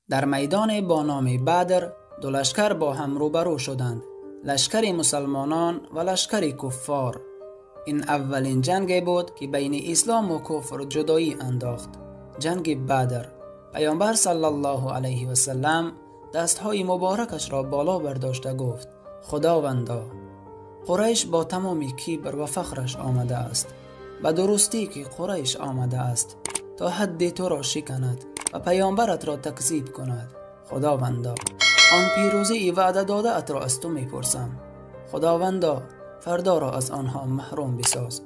در میدان با نام بدر دو لشکر با هم روبرو شدند، لشکر مسلمانان و لشکر کفار. این اولین جنگ بود که بین اسلام و کفر جدایی انداخت، جنگ بدر. پیامبر صلی الله علیه و سلم دستهای مبارکش را بالا برداشته گفت: خداوندا، قریش با تمام کبر و فخرش آمده است، به درستی که قریش آمده است تا حد تو را شکند و پیامبرت را تکذیب کند. خداوندا، آن پیروزی وعده داده ات را از تو میپرسم. خداوندا، فردا را از آنها محروم بساز.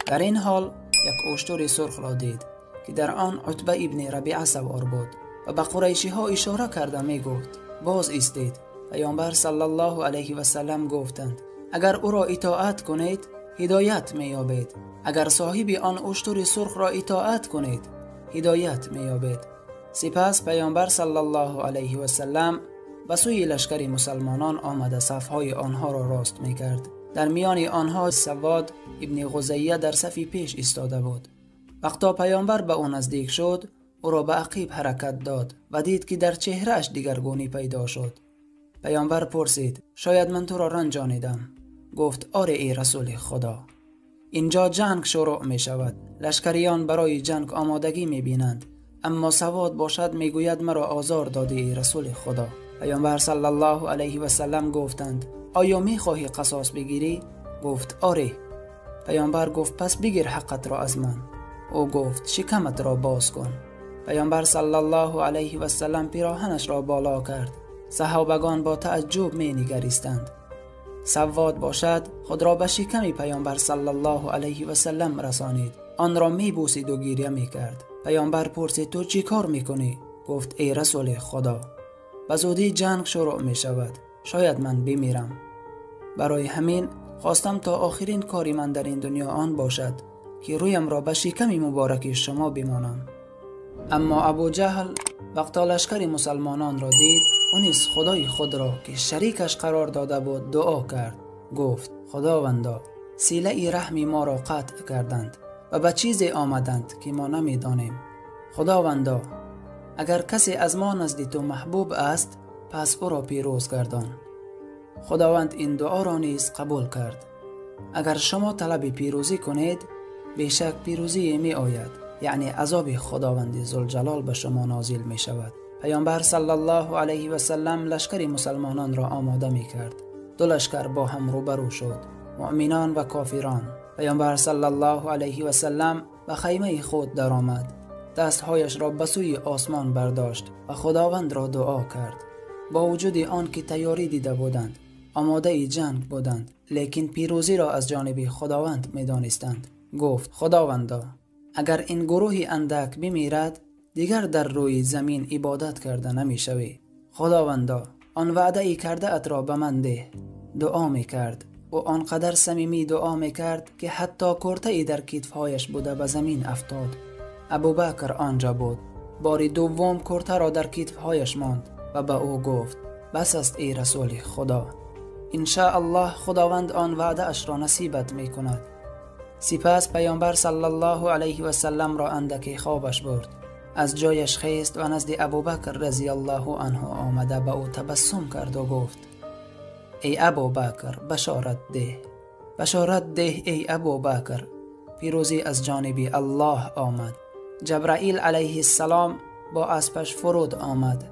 در این حال یک اشتر سرخ را دید که در آن عتبه ابن ربیعه سوار بود و به قریشی ها اشاره کرده می گفت: باز ایستید. پیامبر صلی الله علیه و سلم گفتند: اگر او را اطاعت کنید هدایت می یابید، اگر صاحب آن اشتر سرخ را اطاعت کنید هدایت می یابید. سپس پیامبر صلی الله علیه و سلم به سوی لشکر مسلمانان آمده صفهای آنها را راست می کرد. در میان آنها سواد ابن غزیه در صف پیش ایستاده بود. وقتا پیامبر به او نزدیک شد، او را به عقیب حرکت داد و دید که در چهرهش دیگرگونی پیدا شد. پیامبر پرسید: شاید من تو را رنجانیدم؟ گفت: آره ای رسول خدا. اینجا جنگ شروع می شود، لشکریان برای جنگ آمادگی می بینند، اما سواد باشد می گوید مرا آزار دادی ای رسول خدا. پیامبر صلی الله علیه و سلم گفتند: آیا می خواهی قصاص بگیری؟ گفت: آره. پیامبر گفت: پس بگیر حقت را از من. او گفت: شکمت را باز کن. پیامبر صلی الله علیه و سلم پیراهنش را بالا کرد. صحابگان با تعجب می نگریستند. سواد باشد خود را به شکم پیامبر صلی الله علیه و سلم رسانید، آن را می بوسید و گریه می کرد. پیامبر پرسید: تو چی کار می کنی؟ گفت: ای رسول خدا، به زودی جنگ شروع می شود، شاید من بمیرم. برای همین خواستم تا آخرین کاری من در این دنیا آن باشد که رویم را به شکم مبارک شما بمانم. اما ابو جهل وقتا لشکر مسلمانان را دید، او نیز خدای خود را که شریکش قرار داده بود دعا کرد. گفت: خداوندا، صله رحم ما را قطع کردند و به چیزی آمدند که ما نمیدانیم. خداوندا، اگر کسی از ما نزد تو محبوب است پس او را پیروز گردان. خداوند این دعا را نیز قبول کرد. اگر شما طلب پیروزی کنید بیشک پیروزی می آید، یعنی عذاب خداوند ذوالجلال به شما نازل می شود. پیامبر صلی الله علیه و سلم لشکر مسلمانان را آماده می کرد. دو لشکر با هم روبرو شد، مؤمنان و کافران. پیامبر صلی الله علیه و سلم به خیمه خود درآمد، دستهایش را به سوی آسمان برداشت و خداوند را دعا کرد. با وجود آن که تیاری دیده بودند، آماده جنگ بودند، لیکن پیروزی را از جانب خداوند می دانستند. گفت: خداوندا، اگر این گروه اندک بمیرد دیگر در روی زمین عبادت کرده نمی شوی. خداوندا، آن وعده ای کرده ات را به من ده. دعا می کرد و آنقدر صمیمی دعا می کرد که حتی کرته ای در کتفهایش بوده به زمین افتاد. ابوبکر آنجا بود. بار دوم کرته را در کتفهایش ماند و به او گفت: بس است ای رسول خدا، ان شاء الله خداوند آن وعده اش را نصیبت می کند. سپس پیامبر صلی الله علیه و سلم را اندکی خوابش برد. از جایش خیست و نزد ابوبکر رضی الله عنه آمده به او تبسم کرد و گفت: ای ابوبکر، بشارت ده، بشارت ده ای ابوبکر، پیروزی از جانب الله آمد. جبرائیل علیه السلام با اسبش فرود آمد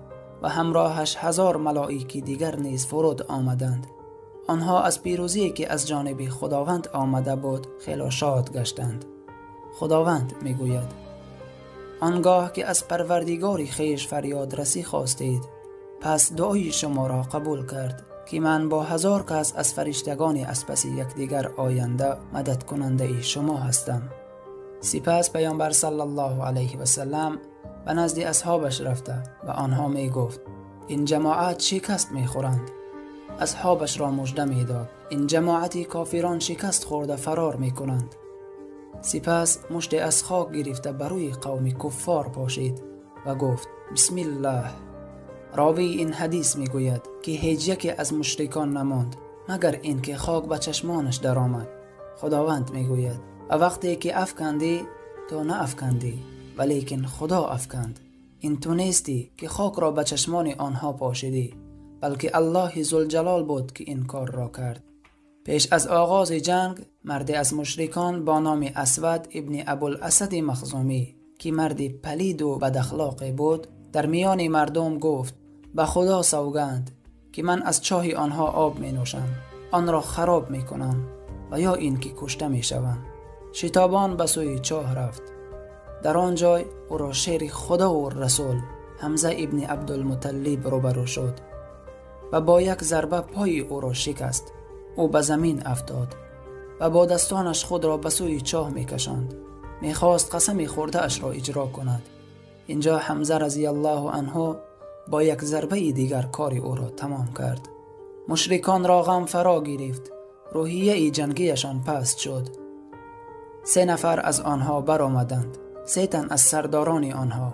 و همراهش 1000 ملائکه دیگر نیز فرود آمدند. آنها از پیروزی که از جانب خداوند آمده بود خیلی شاد گشتند. خداوند میگوید: آنگاه که از پروردگار خویش فریاد رسی خواستید، پس دعای شما را قبول کرد که من با 1000 کس از فرشتگان از پس یکدیگر آینده مدد کننده ای شما هستم. سپس پیامبر صلی الله علیه و سلم به نزد اصحابش رفته و آنها می گفت: این جماعت شکست می خورند. اصحابش را مژده می داد: این جماعتی کافران شکست خورده فرار می کنند. سپس مشت از خاک گرفته بر روی قوم کفار پاشید و گفت: بسم الله. راوی این حدیث می گوید که هیچ یکی از مشرکان نماند مگر اینکه خاک به چشمانش درآمد. خداوند می گوید: و وقتی که افکندی تو نه افکندی ولیکن خدا افکند. این تو نیستی که خاک را به چشمان آنها پاشیدی، بلکه الله ذوالجلال بود که این کار را کرد. پیش از آغاز جنگ مردی از مشرکان با نام اسود ابن ابوالاسد مخزومی که مردی پلید و بد اخلاق بود در میان مردم گفت: به خدا سوگند که من از چاه آنها آب می نوشم، آن را خراب می کنم و یا این که کشته می شوم. شتابان به سوی چاه رفت. در آن جای او را شیر خدا و رسول حمزه ابن عبدالمطلب روبرو شد و با یک ضربه پای او را شکست. او به زمین افتاد و با دستانش خود را به سوی چاه می کشاند. می خواست قسم خورده اش را اجرا کند. اینجا حمزه رضی الله عنه با یک ضربه دیگر کار او را تمام کرد. مشرکان را غم فرا گرفت. روحیه جنگیشان پست شد. 3 نفر از آنها برآمدند. 3 تن از سرداران آنها،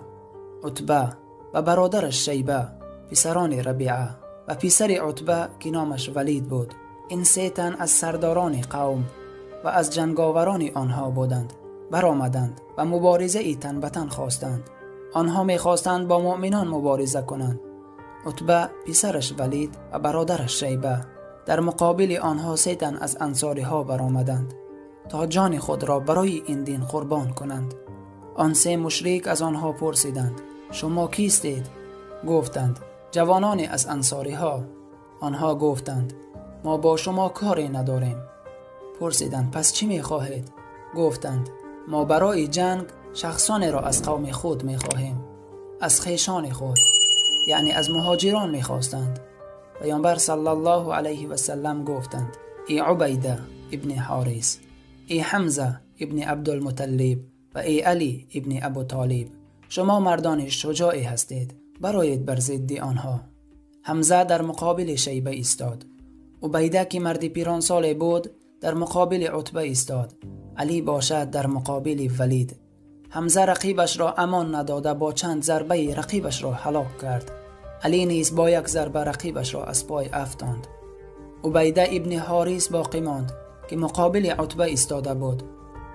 عتبه و برادرش شیبه، پسران ربیعه و پسر عتبه که نامش ولید بود. این 3 تن از سرداران قوم و از جنگاوران آنها بودند. برآمدند و مبارزه تن به تن خواستند. آنها می خواستند با مؤمنان مبارزه کنند. عتبه، پسرش ولید و برادرش شیبه. در مقابل آنها 3 تن از انصاری ها برآمدند تا جان خود را برای این دین قربان کنند. آن 3 مشرک از آنها پرسیدند: شما کیستید؟ گفتند: جوانان از انصاری ها. آنها گفتند: ما با شما کاری نداریم. پرسیدند: پس چی می خواهید؟ گفتند: ما برای جنگ شخصانی را از قوم خود می خواهیم، از خویشان خود، یعنی از مهاجران می خواستند. پیامبر صلی الله علیه و سلم گفتند: ای عبیده ابن حارث، ای حمزه ابن عبدالمطلب و ای علی ابن ابو طالب، شما مردان شجاعی هستید، برایید بر ضد آنها. حمزه در مقابل شیبه ایستاد. عبیده که مردی پیران ساله بود در مقابل عتبه ایستاد. علی باشد در مقابل ولید. حمزه رقیبش را امان نداده با چند ضربه رقیبش را هلاک کرد. علی نیز با یک ضربه رقیبش را از پای افکند. عبیده ابن حارث باقی ماند که مقابل عتبه ایستاده بود.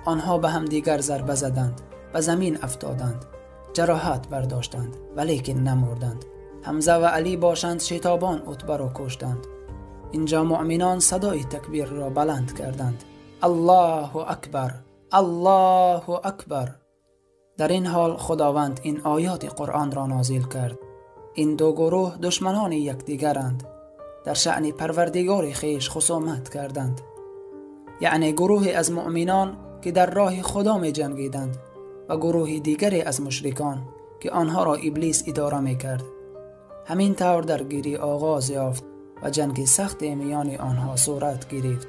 آنها به هم دیگر ضربه زدند، به زمین افتادند، جراحت برداشتند ولیکن نمردند. حمزه و علی باشند شتابان عتبه را کشتند. اینجا مؤمنان صدای تکبیر را بلند کردند: الله اکبر، الله اکبر. در این حال خداوند این آیات قرآن را نازل کرد: این 2 گروه دشمنان یکدیگرند، در شأن پروردگار خیش خصومت کردند. یعنی گروه از مؤمنان که در راه خدا می جنگیدند و گروه دیگری از مشرکان که آنها را ابلیس اداره می کرد. همین طور درگیری آغاز یافت و جنگ سخت میان آنها صورت گرفت.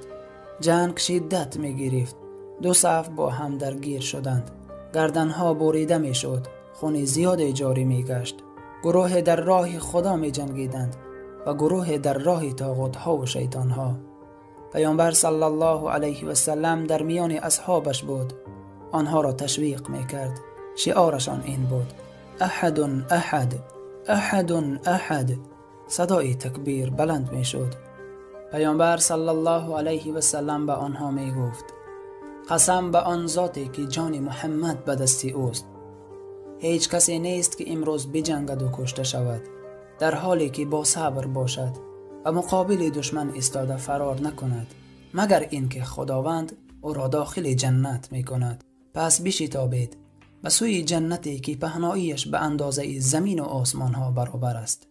جنگ شدت می گرفت. 2 صف با هم درگیر شدند. گردنها بریده می شد. خون زیاد جاری می گشت. گروه در راه خدا می جنگیدند و گروه در راه طاغوت‌ها و شیطان‌ها. پیامبر صلی الله علیه و سلم در میان اصحابش بود. آنها را تشویق می کرد. شعارشان این بود: احد احد، احد احد. صدای تکبیر بلند می شد. پیامبر صلی الله علیه و سلم به آنها می گفت: قسم به آن ذاتی که جان محمد به دست اوست، هیچ کسی نیست که امروز بجنگد و کشته شود در حالی که با صبر باشد و مقابل دشمن ایستاده فرار نکند، مگر اینکه خداوند او را داخل جنت می کند. پس بشتابید به سوی جنتی که پهناییش به اندازه زمین و آسمان ها برابر است.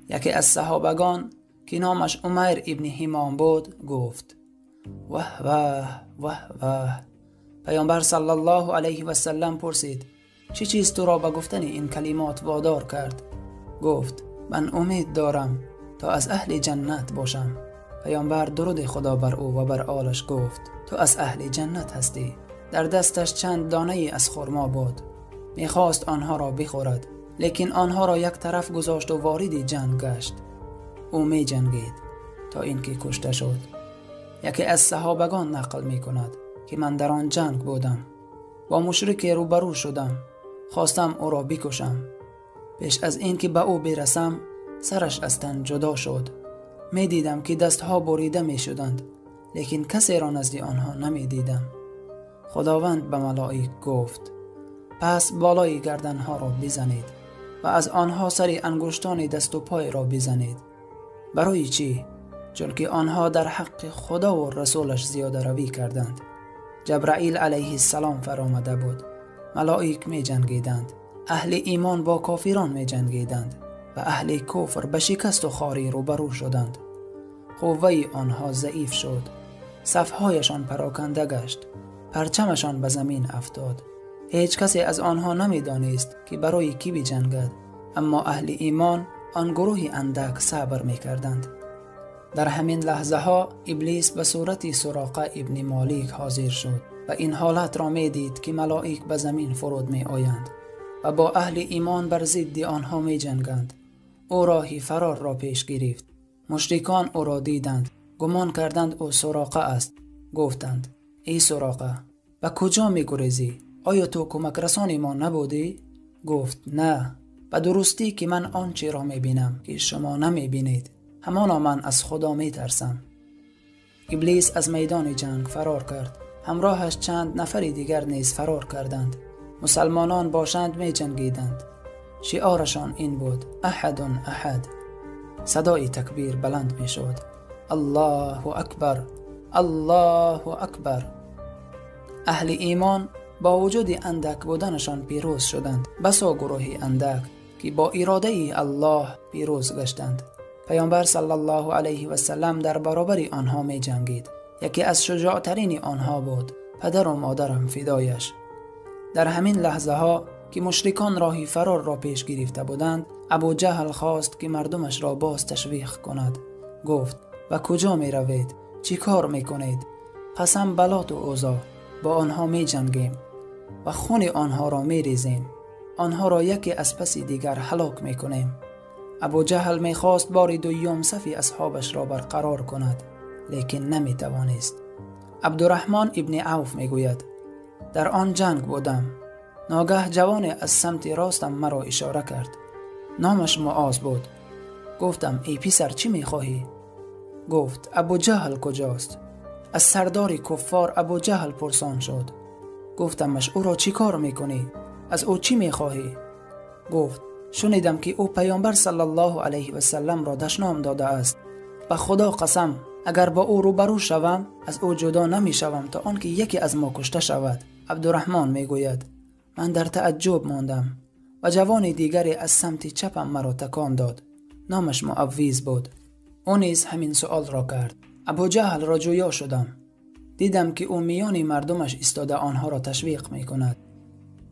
یکی از صحابگان که نامش عمیر ابن حمام بود گفت: واه واه واه واه. پیامبر صلی الله علیه و سلم پرسید: چه چیز تو را به گفتن این کلمات وادار کرد؟ گفت: من امید دارم تا از اهل جنت باشم. پیامبر درود خدا بر او و بر آلش گفت: تو از اهل جنت هستی. در دستش چند دانه از خرما بود. میخواست آنها را بخورد، لیکن آنها را یک طرف گذاشت و وارد جنگ گشت. او می جنگید تا اینکه کشته شد. یکی از صحابگان نقل می کند که من در آن جنگ بودم. با مشرک روبرو شدم. خواستم او را بکشم. پیش از اینکه به او برسم سرش از تن جدا شد. می دیدم که دستها بریده می شدند، لیکن کسی را نزد آنها نمی دیدم. خداوند به ملائک گفت: پس بالای گردنها را بزنید و از آنها سر انگشتان دست و پای را بزنید. برای چی؟ چون که آنها در حق خدا و رسولش زیاده روی کردند. جبرائیل علیه السلام فرامده بود. ملائک می جنگیدند. اهل ایمان با کافران می جنگیدند و اهل کفر به شکست و خواری روبرو شدند. قوه آنها ضعیف شد. صفهایشان پراکنده گشت. پرچمشان به زمین افتاد. هیچ کسی از آنها نمی دانست که برای کی بجنگد، اما اهل ایمان آن گروه اندک صبر می کردند. در همین لحظه ها ابلیس به صورت سراقه ابن مالک حاضر شد و این حالت را می دید که ملائک به زمین فرود می آیند و با اهل ایمان بر ضد آنها می جنگند. او راه فرار را پیش گرفت. مشرکان او را دیدند، گمان کردند او سراقه است. گفتند: ای سراقه، به کجا می گریزی؟ آیا تو کمک رسان ما نبودی؟ گفت: نه، به درستی که من آنچه را می بینم که شما نمی بینید، همانا من از خدا می ترسم. ابلیس از میدان جنگ فرار کرد. همراهش چند نفر دیگر نیز فرار کردند. مسلمانان باشند می جنگیدند. شعارشان این بود: احد احد. صدای تکبیر بلند می شد: الله اکبر، الله اکبر. اهل ایمان با وجود اندک بودنشان پیروز شدند. بسا گروه اندک که با اراده الله پیروز گشتند. پیامبر صلی الله علیه و سلم در برابر آنها می جنگید. یکی از شجاعترین آنها بود، پدر و مادرم فدایش. در همین لحظه ها که مشرکان راه فرار را پیش گرفته بودند، ابو جهل خواست که مردمش را باز تشویق کند. گفت: و کجا می روید؟ چی کار می کنید؟ قسم بلات و عزا، با آنها می جنگیم و خون آنها را می ریزیم. آنها را یکی از پس دیگر هلاک می کنیم. ابو جهل می خواست بار دوم صف اصحابش را برقرار کند، لیکن نمی توانست. عبدالرحمن ابن عوف می گوید: در آن جنگ بودم. ناگه جوان از سمت راستم مرا اشاره کرد. نامش معاذ بود. گفتم: ای پسر، چی می خواهی؟ گفت: ابو جهل کجاست؟ از سردار کفار ابو جهل پرسان شد. گفتمش: او را چی کار می کنی؟ از او چی می خواهی؟ گفت: شنیدم که او پیامبر صلی الله علیه و سلم را دشنام داده است. به خدا قسم، اگر با او روبرو شوم از او جدا نمی شوم تا آنکه یکی از ما کشته شود. عبدالرحمن می گوید: من در تعجب ماندم و جوان دیگری از سمت چپم مرا تکان داد. نامش معویز بود. او نیز همین سؤال را کرد. ابو جهل را جویا شدم. دیدم که او میان مردمش ایستاده آنها را تشویق می کند.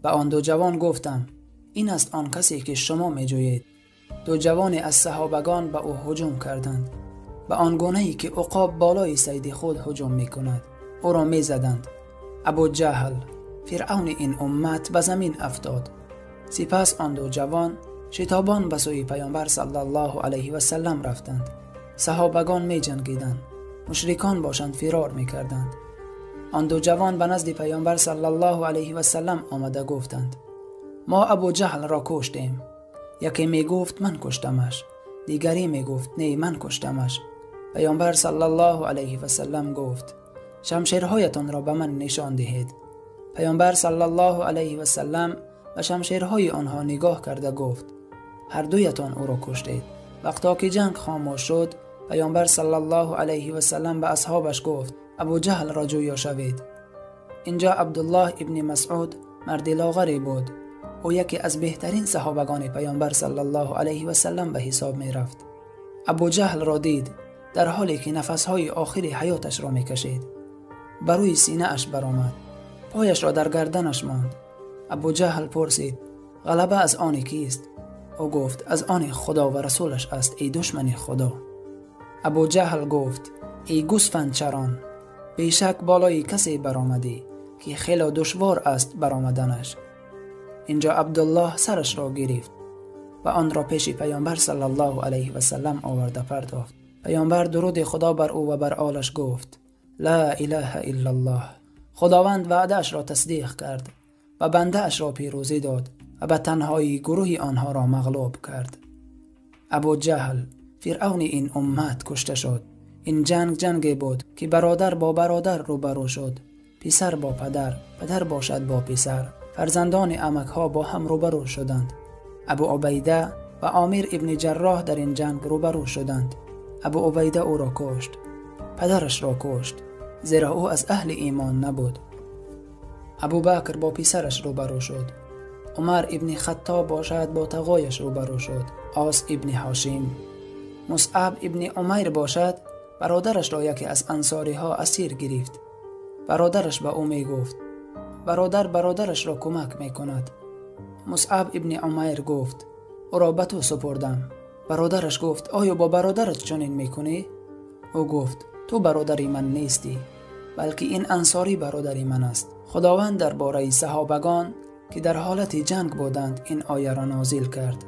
به آن دو جوان گفتم: این است آن کسی که شما می جویید. دو جوان از صحابگان به او هجوم کردند. به آن گونه‌ای که عقاب بالای صید خود هجوم می کند. او را می زدند. ابو جهل، فرعون این امت، به زمین افتاد. سپس آن دو جوان شتابان به سوی پیامبر صلی الله علیه و سلم رفتند. صحابگان می جنگیدند. مشرکان باشند فرار می کردند. آن دو جوان به نزد پیامبر صلی الله علیه و سلم آمده گفتند: ما ابو جهل را کشتیم. یکی می گفت: من کشتمش. دیگری می گفت: نه، من کشتمش. پیامبر صلی الله علیه و سلم گفت: شمشیرهایتان را به من نشان دهید. پیامبر صلی الله علیه و سلم به شمشیرهای آنها نگاه کرده گفت: هر دویتان او را کشتید. وقتا که جنگ خاموش شد، پیامبر صلی الله علیه و سلم به اصحابش گفت: ابو جهل را جویا شوید. اینجا عبدالله ابن مسعود مردی لاغری بود. او یکی از بهترین صحابگان پیامبر صلی الله علیه و سلم به حساب می رفت. ابو جهل را دید در حالی که نفسهای آخری حیاتش را می کشید. بروی سینه اش برآمد. پایش را در گردنش ماند. ابو جهل پرسید: غلبه از آن کیست؟ او گفت: از آن خدا و رسولش است ای دشمن خدا. ابو جهل گفت: ای گوسفند چران، بیشک بالای کسی برآمدی که خیلی دشوار است برآمدنش. اینجا عبدالله سرش را گرفت و آن را پیش پیامبر صلی الله علیه و سلم آورده پرداخت. پیامبر درود خدا بر او و بر آلش گفت: لا اله الا الله. خداوند وعده‌اش را تصدیق کرد و بنده اش را پیروزی داد و به تنهایی گروه آنها را مغلوب کرد. ابو جهل، فرعون این امت، کشته شد. این جنگی بود که برادر با برادر روبرو شد. پسر با پدر، پدر باشد با پسر. فرزندان عمک‌ها با هم روبرو شدند. ابو عبیده و عامر ابن جراح در این جنگ روبرو شدند. ابو عبیده او را کشت. پدرش را کشت، زیرا او از اهل ایمان نبود. ابو بکر با پسرش روبرو شد. عمر ابن خطاب باشد با تقایش روبرو شد، عاص ابن هاشم. مصعب ابن عمیر باشد برادرش را یکی از انصاری ها اسیر گرفت. برادرش به او می گفت برادرش را کمک می کند. مصعب ابن عمیر گفت او را به تو سپردم. برادرش گفت آیا با برادرت چنین می کنی؟ او گفت تو برادری من نیستی، بلکه این انصاری برادری من است. خداوند درباره صحابگان که در حالت جنگ بودند این آیه را نازل کرد: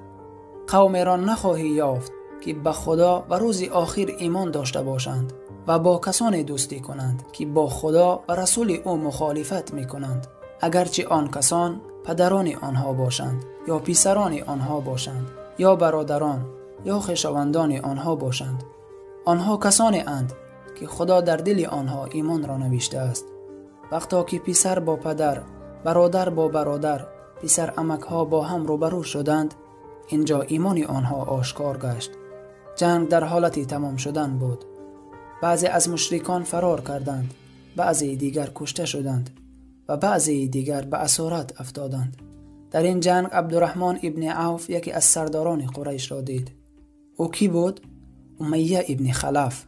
قومی را نخواهی یافت که به خدا و روز آخر ایمان داشته باشند و با کسانی دوستی کنند که با خدا و رسول او مخالفت می کنند، اگرچه آن کسان پدران آنها باشند یا پسران آنها باشند یا برادران یا خویشاوندان آنها باشند. آنها کسانی اند که خدا در دل آنها ایمان را نوشته است. وقتا که پسر با پدر، برادر با برادر، پسر عمک ها با هم روبرو شدند، اینجا ایمان آنها آشکار گشت. جنگ در حالتی تمام شدن بود. بعضی از مشرکان فرار کردند، بعضی دیگر کشته شدند و بعضی دیگر به اسارت افتادند. در این جنگ عبدالرحمن ابن عوف یکی از سرداران قریش را دید. او کی بود؟ امیه ابن خلف.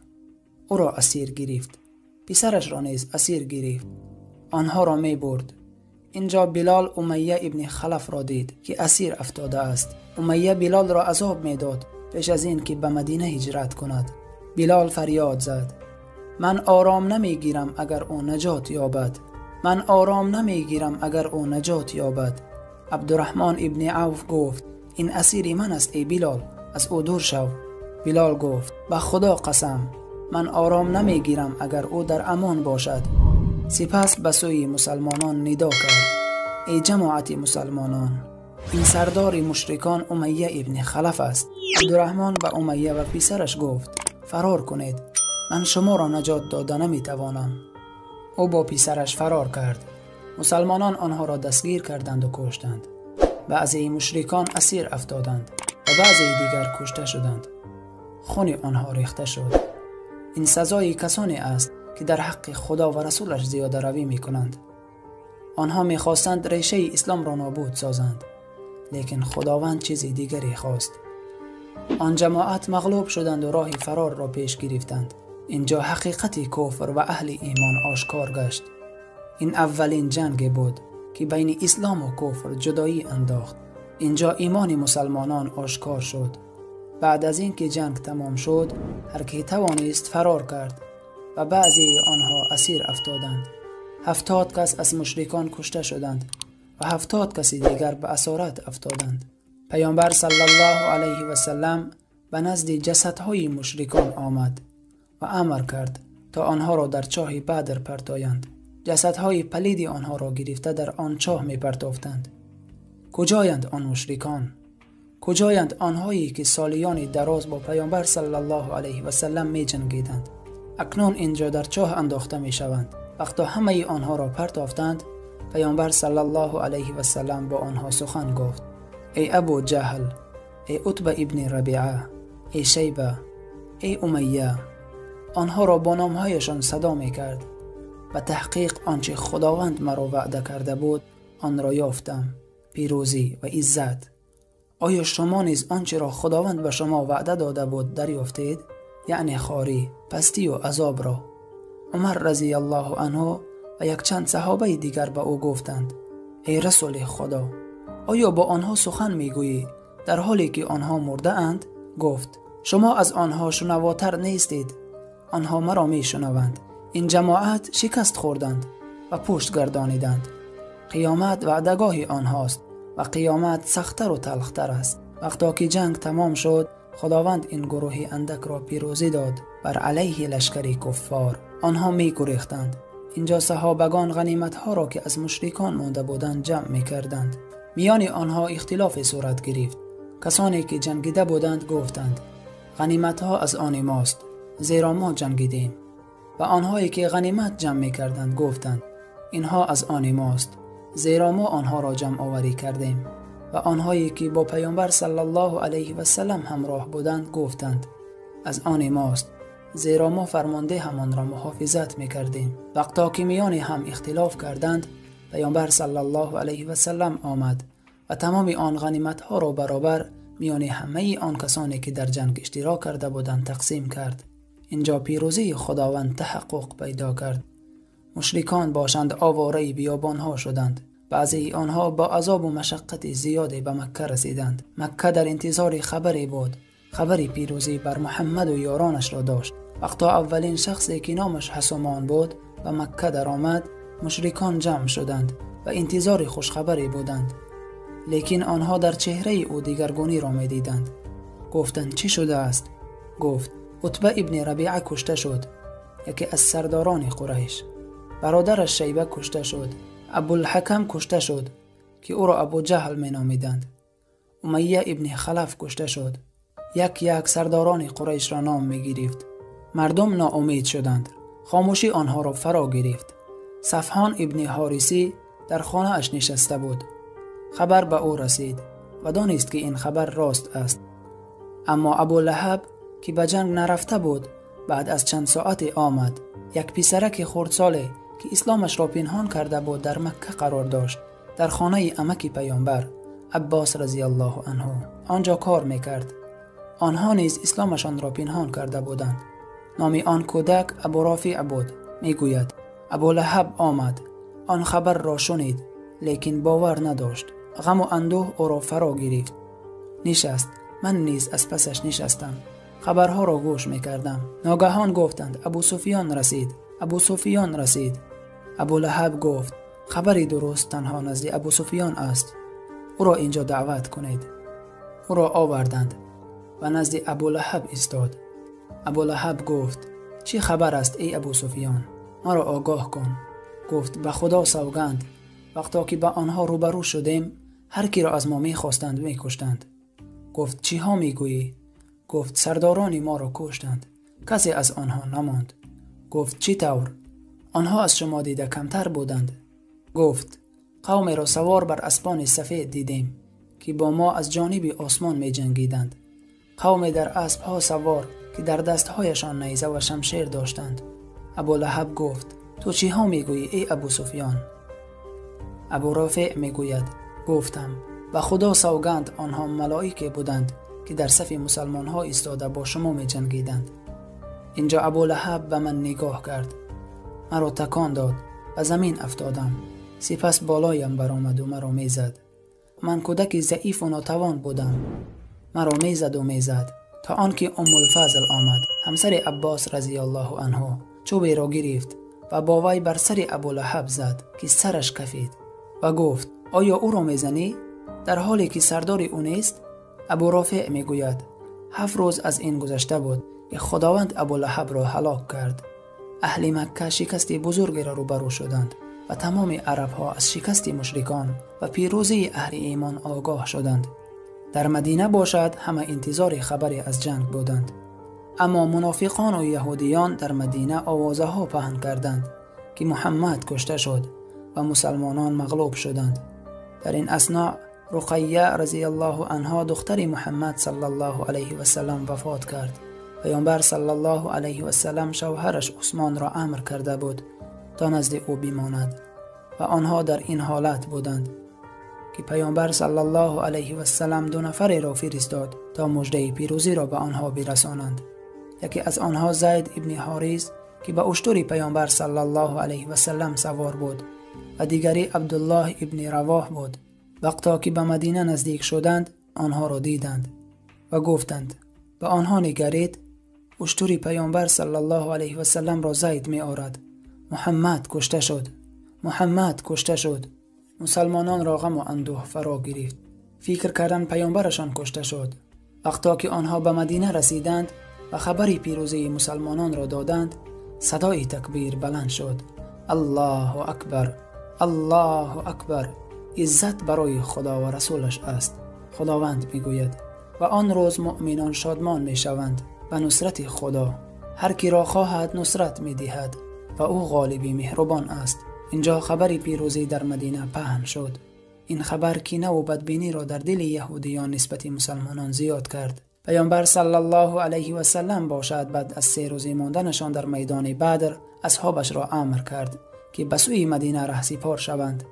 او را اسیر گرفت. پسرش را نیز اسیر گرفت. آنها را می برد. اینجا بلال امیه ابن خلف را دید که اسیر افتاده است. امیه بلال را عذاب می داد پیش از این که به مدینه هجرت کند. بلال فریاد زد: من آرام نمی گیرم اگر او نجات یابد. من آرام نمی گیرم اگر او نجات یابد. عبدالرحمن ابن عوف گفت: این اسیر من است ای بلال، از او دور شو. بلال گفت: به خدا قسم من آرام نمی گیرم اگر او در امان باشد. سپس به سوی مسلمانان ندا کرد: ای جماعت مسلمانان، این سردار مشرکان امیه ابن خلف است. عبدالرحمن به امیه و پسرش گفت: فرار کنید، من شما را نجات داده نمی توانم. او با پسرش فرار کرد. مسلمانان آنها را دستگیر کردند و کشتند. بعضی مشرکان اسیر افتادند و بعضی دیگر کشته شدند. خون آنها ریخته شد. این سزای کسانی است که در حق خدا و رسولش زیاده روی می کنند. آنها می خواستند ریشه اسلام را نابود سازند، لیکن خداوند چیزی دیگری خواست. آن جماعت مغلوب شدند و راه فرار را پیش گرفتند. اینجا حقیقت کفر و اهل ایمان آشکار گشت. این اولین جنگ بود که بین اسلام و کفر جدایی انداخت. اینجا ایمان مسلمانان آشکار شد. بعد از اینکه جنگ تمام شد، هر کی توانست فرار کرد و بعضی آنها اسیر افتادند. 70 کس از مشرکان کشته شدند و 70 کس دیگر به اسارت افتادند. پیامبر صلی الله علیه و سلم به نزد جسدهای مشرکان آمد و امر کرد تا آنها را در چاه بدر پرتایند. جسدهای پلید آنها را گرفته در آن چاه می پرتافتند. کجایند آن مشرکان؟ کجایند آنهایی که سالیان دراز با پیامبر صلی الله علیه و سلم می جنگیدند؟ اکنون اینجا در چاه انداخته می شوند. وقتا همه آنها را پرتافتند، پیامبر صلی الله علیه و سلم با آنها سخن گفت: ای ابو جهل، ای عتبه ابن ربیعه، ای شیبه، ای امیه. آنها را با نامهایشان صدا می کرد: به تحقیق آنچه خداوند مرا وعده کرده بود آن را یافتم، پیروزی و عزت. آیا شما نیز آنچه را خداوند به شما وعده داده بود دریافتید؟ یعنی خواری، پستی و عذاب را. عمر رضی الله عنه و یک چند صحابه دیگر به او گفتند: ای رسول خدا، آیا با آنها سخن میگویی در حالی که آنها مرده اند؟ گفت: شما از آنها شنواتر نیستید، آنها مرا می شنوند. این جماعت شکست خوردند و پشت گردانیدند. قیامت وعدگاه آنهاست و قیامت سخت‌تر و تلختر است. وقتا که جنگ تمام شد، خداوند این گروه اندک را پیروزی داد بر علیه لشکری کفار. آنها می گریختند. اینجا صحابگان غنیمت ها را که از مشرکان مانده بودند جمع می کردند. میان آنها اختلاف صورت گرفت. کسانی که جنگیده بودند گفتند: غنیمت ها از آن ماست، زیرا ما جنگیدیم. و آنهایی که غنیمت جمع می کردند گفتند: اینها از آن ماست، زیرا ما آنها را جمع آوری کردیم. و آنهایی که با پیامبر صلی الله علیه و سلم همراه بودند گفتند از آن ماست، زیرا ما فرمانده همان را محافظت می‌کردیم. وقتا که میان هم اختلاف کردند، پیامبر صلی الله علیه و سلم آمد و تمام آن غنیمت ها را برابر میان همه آن کسانی که در جنگ اشتراک کرده بودند تقسیم کرد. اینجا پیروزی خداوند تحقق پیدا کرد. مشرکان باشند آواره بیابان ها شدند. بعضی آنها با عذاب و مشقت زیادی به مکه رسیدند. مکه در انتظار خبری بود. خبری پیروزی بر محمد و یارانش را داشت. وقتا اولین شخصی که نامش حسومان بود به مکه در آمد، مشرکان جمع شدند و انتظار خوشخبری بودند. لیکن آنها در چهره او دیگرگونی را می دیدند. گفتند چی شده است؟ گفت عتبه ابن ربیعه کشته شد، یکی از سرداران قریش. برادرش شیبه کشته شد. ابوالحکم کشته شد که او را ابو جهل می نامیدند. امیه ابن خلف کشته شد. یک سرداران قریش را نام می گرفت. مردم ناامید شدند. خاموشی آنها را فرا گرفت. صفحان ابن حارثی در خانه اش نشسته بود. خبر به او رسید و دانست که این خبر راست است. اما ابولهب که به جنگ نرفته بود بعد از چند ساعت آمد. یک پسرک خردساله که اسلامش را پنهان کرده بود در مکه قرار داشت. در خانه عمک پیامبر عباس رضی الله عنه آنجا کار میکرد. آنها نیز اسلامشان را پنهان کرده بودند. نام آن کودک ابو رافع بود. میگوید ابولهب آمد، آن خبر را شنید لیکن باور نداشت. غم و اندوه او را فرا گرفت. نشست. من نیز از پسش نشستم. خبرها را گوش میکردم. ناگهان گفتند ابو سفیان رسید. ابو سفیان رسید. ابولهب گفت خبری درست تنها نزد ابو سفیان است. او را اینجا دعوت کنید. او را آوردند و نزد ابولهب ایستاد. ابولهب گفت چی خبر است ای ابو سفیان؟ ما را آگاه کن. گفت به خدا سوگند وقتا که با آنها روبرو شدیم هر کی را از ما می‌خواستند می‌کشتند. گفت چی ها میگویی؟ گفت سرداران ما را کشتند، کسی از آنها نماند. گفت چی طور؟ آنها از شما دیده کمتر بودند. گفت قومی را سوار بر اسبان سفید دیدیم که با ما از جانب آسمان می جنگیدند. قومی در اسبها سوار که در دستهایشان نیزه و شمشیر داشتند. ابولهب گفت تو چی ها میگویی ای ابو سفیان؟ ابو رافع میگوید گفتم و خدا سوگند آنها ملائکه بودند که در صف مسلمان ها ایستاده با شما می جنگیدند. اینجا ابولهب به من نگاه کرد، مرا تکان داد و زمین افتادم. سپس بالایم برآمد و مرا میزد. من کودک ضعیف و ناتوان بودم. مرا میزد و میزد تا آنکه ام الفضل آمد، همسر عباس رضی الله عنه، چوبی را گرفت و با وی بر سر ابولهب زد که سرش کفید و گفت آیا او را میزنی در حالی که سردار او نیست؟ ابو رافع میگوید 7 روز از این گذشته بود که خداوند ابولهب را هلاک کرد. اهل مکه شکست بزرگی را روبرو شدند و تمام عرب ها از شکست مشرکان و پیروزی اهل ایمان آگاه شدند. در مدینه باشد همه انتظار خبری از جنگ بودند. اما منافقان و یهودیان در مدینه آوازه ها پهن کردند که محمد کشته شد و مسلمانان مغلوب شدند. در این اثناء رقیه رضی الله عنها دختر محمد صلی الله علیه و سلم وفات کرد. پیامبر صلی الله علیه و سلم شوهرش عثمان را امر کرده بود تا نزد او بماند و آنها در این حالت بودند که پیامبر صلی الله علیه و سلم 2 نفر را فرستاد تا مژده پیروزی را به آنها برسانند. یکی از آنها زید ابن حارث که به اشتر پیامبر صلی الله علیه و سلم سوار بود و دیگری عبدالله ابن رواح بود. وقتا که به مدینه نزدیک شدند آنها را دیدند و گفتند به آنها نگرید اشتر پیامبر صلی الله علیه و سلم را زید می آورد. محمد کشته شد. محمد کشته شد. مسلمانان را غم و اندوه فرا گرفت. فکر کردند پیامبرشان کشته شد. وقتا که آنها به مدینه رسیدند و خبری پیروزی مسلمانان را دادند، صدای تکبیر بلند شد. الله اکبر، الله اکبر، عزت برای خدا و رسولش است. خداوند میگوید و آن روز مؤمنان شادمان میشوند به نصرت خدا. هر کی را خواهد نصرت میدهد و او غالب مهربان است. اینجا خبری پیروزی در مدینه پهن شد. این خبر کینه و بدبینی را در دل یهودیان نسبت مسلمانان زیاد کرد. پیامبر صلی الله علیه و سلم باشد بعد از 3 روز ماندنشان در میدان بدر اصحابش را امر کرد که به سوی مدینه رهسپار شوند.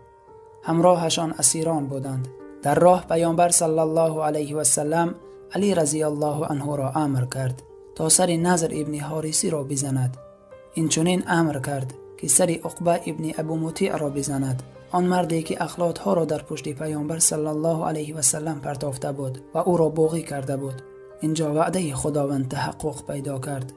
همراهشان اسیران بودند. در راه پیامبر صلی الله علیه و سلم علی رضی الله عنه را امر کرد تا سر نضر ابن حارثی را بزند. این چنین امر کرد که سر عقبه ابن ابو مطیع را بزند، آن مردی که اخلاطها را در پشت پیامبر صلی الله علیه و سلم پرتافته بود و او را بغی کرده بود. اینجا وعده خداوند تحقق پیدا کرد.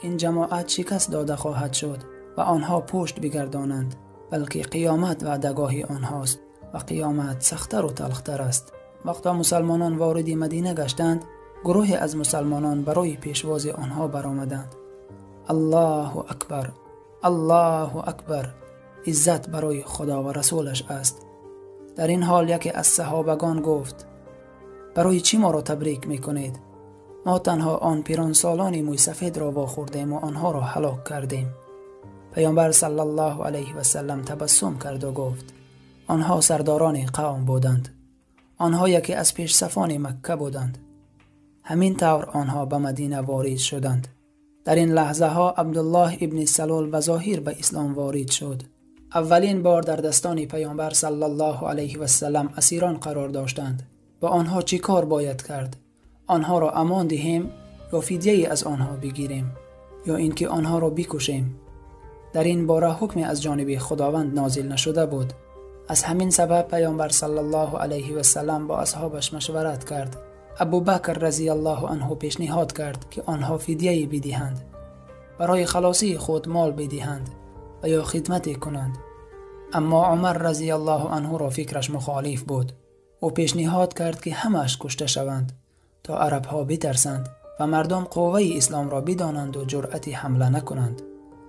این جماعت شکست داده خواهد شد و آنها پشت بگردانند، بلکه قیامت وعدگاه آنهاست و قیامت سخت‌تر و تلختر است. وقتا مسلمانان وارد مدینه گشتند، گروه از مسلمانان برای پیشواز آنها برآمدند. الله اکبر، الله اکبر، عزت برای خدا و رسولش است. در این حال یکی از صحابگان گفت: برای چی ما را تبریک میکنید؟ ما تنها آن پیران سالان موی سفید را واخوردیم و آنها را هلاک کردیم. پیامبر صلی الله علیه و سلم تبسم کرد و گفت: آنها سرداران قوم بودند. آنها یکی از پیش صفان مکه بودند. همین طور آنها به مدینه وارد شدند. در این لحظه ها عبدالله ابن سلول و ظاهر به اسلام وارد شد. اولین بار در دستان پیامبر صلی الله علیه و سلم اسیران قرار داشتند. با آنها چی کار باید کرد؟ آنها را امان دهیم یا فدیه از آنها بگیریم یا اینکه آنها را بکشیم؟ در این باره حکم از جانب خداوند نازل نشده بود. از همین سبب پیامبر صلی الله علیه و سلم با اصحابش مشورت کرد. ابوبکر رضی الله عنه پیشنهاد کرد که آنها فدیه بدهند، برای خلاصی خود مال بدهند و یا خدمت کنند. اما عمر رضی الله عنه را فکرش مخالف بود. او پیشنهاد کرد که همش کشته شوند تا عرب ها بترسند و مردم قوه اسلام را بدانند و جرأت حمله نکنند.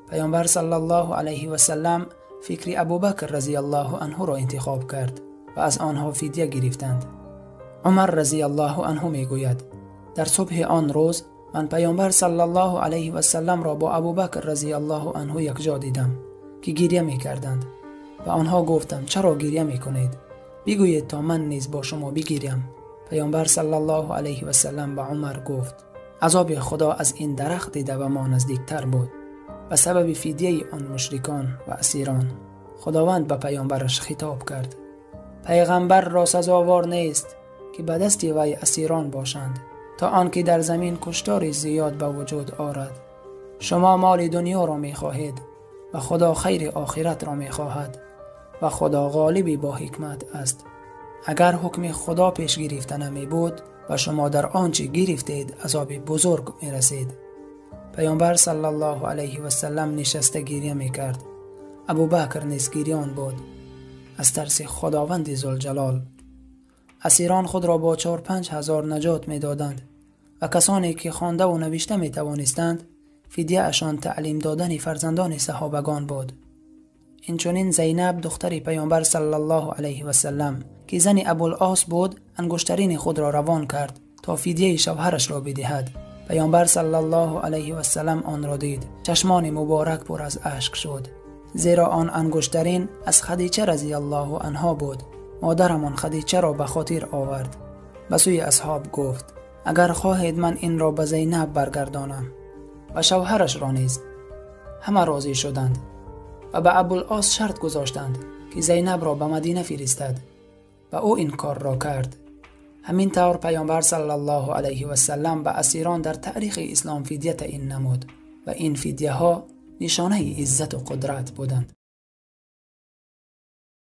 پیامبر صلی الله علیه و سلم فکر ابوبکر رضی الله عنه را انتخاب کرد و از آنها فدیه گرفتند. عمر رضی الله عنه میگوید: در صبح آن روز من پیامبر صلی الله علیه و سلم را با ابوبکر رضی الله عنه یکجا دیدم که گریه میکردند و آنها گفتم: چرا گریه میکنید؟ بگویید تا من نیز با شما بگیریم. پیامبر صلی الله علیه و سلم به عمر گفت: عذاب خدا از این درخت دیده و ما نزدیکتر بود به سبب فدیه آن مشرکان و اسیران. خداوند به پیامبرش خطاب کرد: پیغمبر را سزاوار نیست که به دست وی اسیران باشند تا آنکه در زمین کشتار زیاد به وجود آرد. شما مال دنیا را می خواهید و خدا خیر آخرت را می خواهد و خدا غالبی با حکمت است. اگر حکم خدا پیش گرفته نمی بود و شما در آنچه گرفتید عذاب بزرگ می رسید. پیامبر صلی الله علیه و سلم نشسته گریه می کرد. ابوبکر نیز گریان بود از ترس خداوند ذوالجلال. اسیران خود را با 4-5 هزار نجات می دادند و کسانی که خوانده و نوشته می توانستند فدیه اشان تعلیم دادن فرزندان صحابگان بود. اینچنین زینب دختر پیامبر صلی الله علیه و سلم که زن ابوالعاص بود انگشترین خود را روان کرد تا فدیه شوهرش را بدهد. پیامبر صلی الله علیه و سلم آن را دید، چشمان مبارک پر از اشک شد، زیرا آن انگشترین از خدیجه رضی الله عنها بود. مادرمان خدیجه را به خاطر آورد. به سوی اصحاب گفت: اگر خواهید من این را به زینب برگردانم و شوهرش را نیز. همه راضی شدند و به ابوالعاص شرط گذاشتند که زینب را به مدینه فرستد و او این کار را کرد. همین طور پیامبر صلی الله علیه و سلم به اسیران در تاریخ اسلام فدیه تعیین نمود و این فدیه ها نشانه عزت و قدرت بودند.